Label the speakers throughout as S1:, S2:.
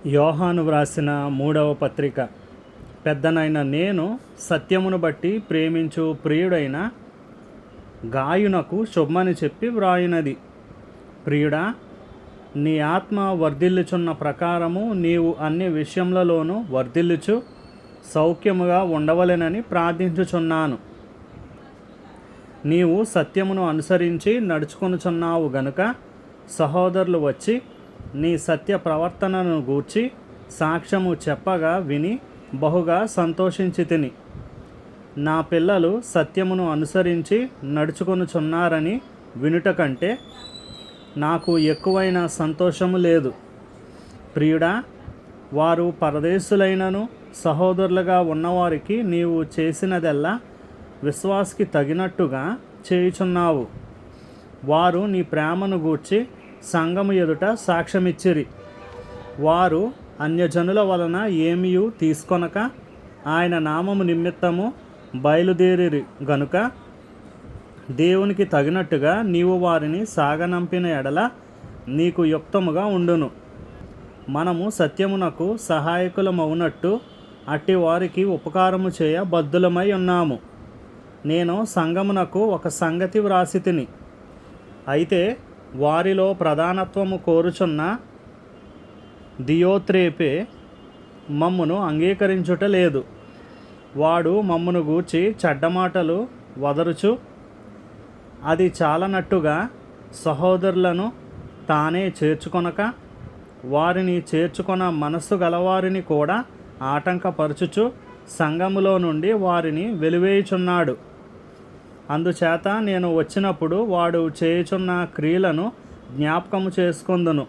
S1: యోహాను వ్రాసిన 3వ పత్రిక. పెద్దనైన నేను సత్యమును బట్టి ప్రేమించు ప్రియుడైన గాయునకు శుభమని చెప్పి వ్రాయినది. ప్రియుడా, నీ ఆత్మ వర్ధిల్లుచున్న ప్రకారము నీవు అన్ని విషయములలోనూ వర్ధిల్లుచు సౌఖ్యముగా ఉండవలెనని ప్రార్థించుచున్నాను. నీవు సత్యమును అనుసరించి నడుచుకొనుచున్నావు గనుక సహోదరులు వచ్చి నీ సత్య ప్రవర్తనను గూర్చి సాక్ష్యము చెప్పగా విని బహుగా సంతోషించితిని. నా పిల్లలు సత్యమును అనుసరించి నడుచుకొనుచున్నారని వినుట కంటే నాకు ఎక్కువైన సంతోషము లేదు. ప్రియుడా, వారు పరదేశులైనను సహోదరులుగా ఉన్నవారికి నీవు చేసినదెల్లా విశ్వాసకి తగినట్టుగా చేయుచున్నావు. వారు నీ ప్రేమను గూర్చి సంఘము ఎదుట సాక్ష్యమిచ్చిరి. వారు అన్యజనుల వలన ఏమీయూ తీసుకొనక ఆయన నామము నిమిత్తము బయలుదేరిరి గనుక దేవునికి తగినట్టుగా నీవు వారిని సాగనంపిన ఎడల నీకు యుక్తముగా ఉండును. మనము సత్యమునకు సహాయకులమవునట్టు అట్టి వారికి ఉపకారము చేయ బద్ధులమై ఉన్నాము. నేను సంఘమునకు ఒక సంగతి వ్రాసి తిని, అయితే వారిలో ప్రధానత్వము కోరుచున్న దియోత్రేపే మమ్మును అంగీకరించుట లేదు. వాడు మమ్మును గూర్చి చెడ్డమాటలు వదరుచు అది చాలనట్టుగా సహోదరులను తానే చేర్చుకొనక వారిని చేర్చుకొన మనస్సు గలవారిని కూడా ఆటంకపరచుచు సంఘములో నుండి వారిని వెలివేయుచున్నాడు. అందుచేత నేను వచ్చినప్పుడు వాడు చేయుచున్న క్రియలను జ్ఞాపకము చేసుకొందును.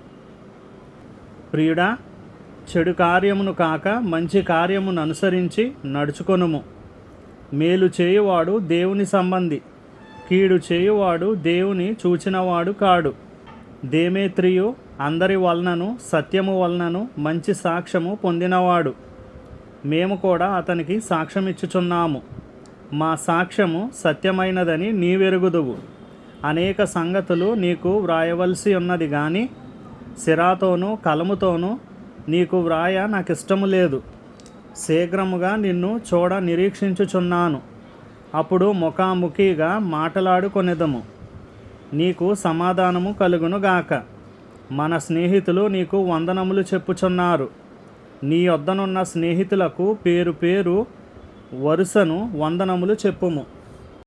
S1: ప్రియుడా, చెడు కార్యమును కాక మంచి కార్యమును అనుసరించి నడుచుకొనుము. మేలు చేయువాడు దేవుని సంబంధి, కీడు చేయువాడు దేవుని చూచినవాడు కాడు. దేమేత్రియు అందరి వలనను సత్యము వలనను మంచి సాక్ష్యము పొందినవాడు. మేము కూడా అతనికి సాక్ష్యమిచ్చుచున్నాము. మా సాక్ష్యము సత్యమైనదని నీవెరుగుదువు. అనేక సంగతులు నీకు వ్రాయవలసి ఉన్నది కానీ సిరాతోనూ కలముతోనూ నీకు వ్రాయ నాకిష్టము లేదు. శీఘ్రముగా నిన్ను చూడ నిరీక్షించుచున్నాను. అప్పుడు ముఖాముఖిగా మాటలాడుకొనెదము. నీకు సమాధానము కలుగునుగాక. మన స్నేహితులు నీకు వందనములు చెప్పుచున్నారు. నీ వద్దనున్న స్నేహితులకు పేరు పేరు వరుసను వందనములు చెప్పుము.